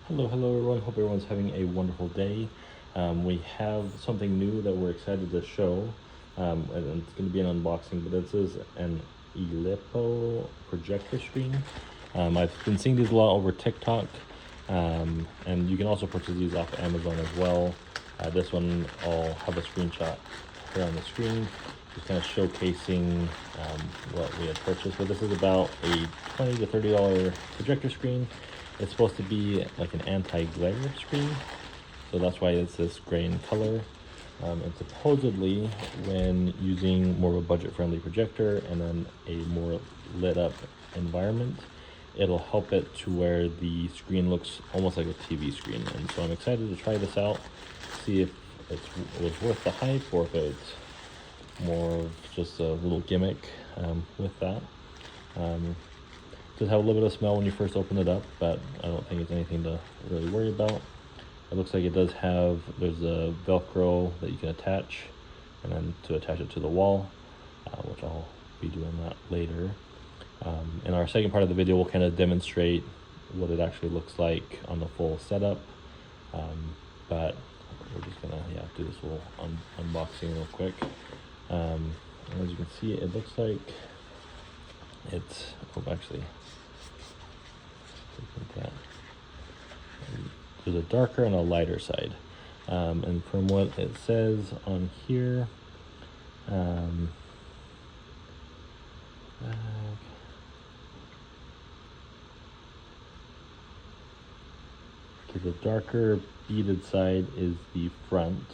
Hello everyone. Hope everyone's having a wonderful day. We have something new that we're excited to show, and it's going to be an unboxing. But this is an VOPLLS projector screen. I've been seeing these a lot over TikTok, and you can also purchase these off Amazon as well. This one I'll have a screenshot here on the screen, just kind of showcasing what we had purchased. But this is about a $20 to $30 projector screen. It's supposed to be like an anti-glare screen, so that's why it's this gray in color. And supposedly, when using more of a budget-friendly projector and then a more lit-up environment, it'll help it to where the screen looks almost like a TV screen. And so I'm excited to try this out, see if it was worth the hype or if it's more of just a little gimmick with that. Does have a little bit of smell when you first open it up, but I don't think it's anything to really worry about. It looks like it does have, there's a Velcro that you can attach, and then to attach it to the wall, which I'll be doing that later. In our second part of the video, we'll kind of demonstrate what it actually looks like on the full setup. But we're just gonna do this little unboxing real quick. And as you can see, it looks like it's actually that. There's a darker and a lighter side, and from what it says on here, the darker beaded side is the front,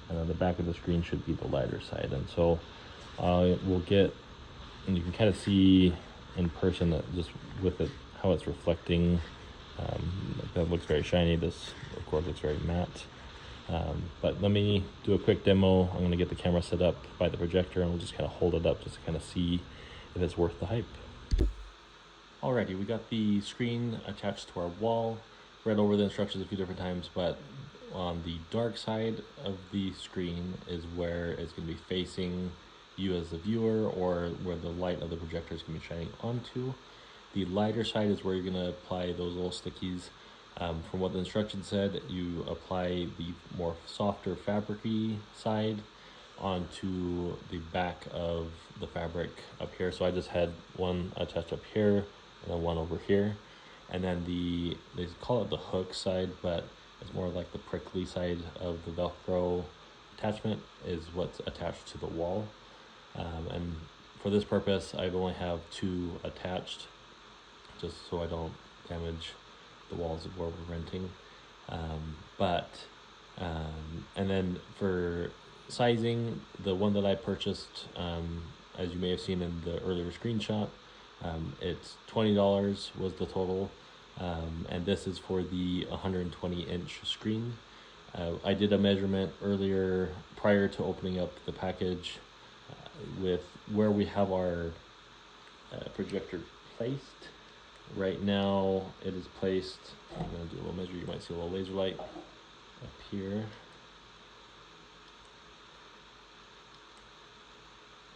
and then the back of the screen should be the lighter side. And so we'll get, and you can kind of see in person that just with it how it's reflecting, that looks very shiny. This of course looks very matte, but let me do a quick demo. I'm going to get the camera set up by the projector, and we'll just kind of hold it up just to kind of see if it's worth the hype. Alrighty, we got the screen attached to our wall. Read over the instructions a few different times, but on the dark side of the screen is where it's going to be facing you as the viewer, or where the light of the projector is going to be shining onto. The lighter side is where you're going to apply those little stickies. From what the instructions said, you apply the more softer fabric-y side onto the back of the fabric up here. So I just had one attached up here and then one over here. And then they call it the hook side, but it's more like the prickly side of the Velcro attachment is what's attached to the wall. And for this purpose, I only have two attached, just so I don't damage the walls of where we're renting. And then for sizing, the one that I purchased, as you may have seen in the earlier screenshot, it's $20 was the total, and this is for the 120-inch screen. I did a measurement earlier prior to opening up the package with where we have our projector placed. Right now it is placed, I'm going to do a little measure, you might see a little laser light up here.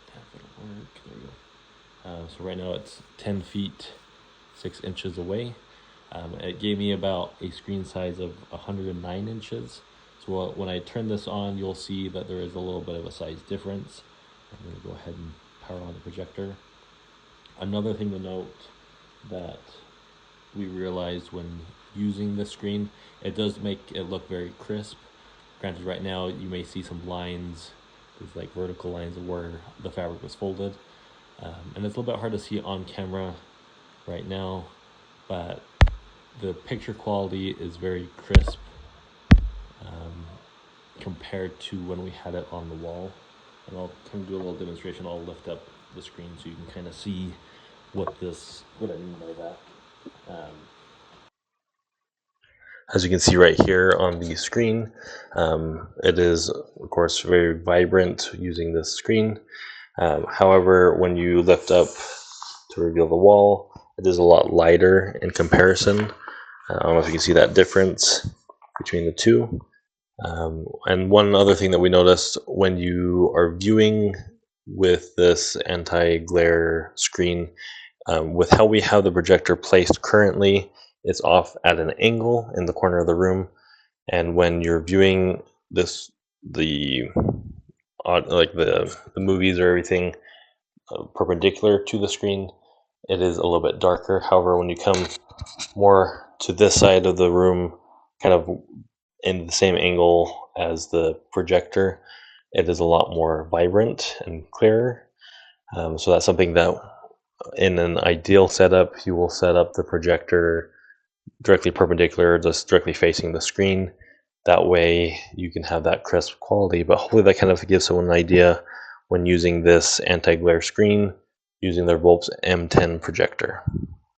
If it'll work, there we go. So right now it's 10 feet 6 inches away. It gave me about a screen size of 109 inches. So when I turn this on, you'll see that there is a little bit of a size difference. I'm going to go ahead and power on the projector. Another thing to note that we realized when using this screen, it does make it look very crisp. Granted, right now you may see some lines, these like vertical lines of where the fabric was folded. And it's a little bit hard to see on camera right now, but the picture quality is very crisp compared to when we had it on the wall. And I'll kind of do a little demonstration. I'll lift up the screen so you can kind of see what I mean by that. As you can see right here on the screen, it is of course very vibrant using this screen. However, when you lift up to reveal the wall, it is a lot lighter in comparison. I don't know if you can see that difference between the two. And one other thing that we noticed when you are viewing with this anti-glare screen, with how we have the projector placed currently, it's off at an angle in the corner of the room, and when you're viewing this, the like the movies or everything perpendicular to the screen, it is a little bit darker. However, when you come more to this side of the room, kind of in the same angle as the projector, it is a lot more vibrant and clearer. So that's something that in an ideal setup, you will set up the projector directly perpendicular, just directly facing the screen. That way you can have that crisp quality, but hopefully that kind of gives someone an idea when using this anti-glare screen using their VOPLLS M10 projector.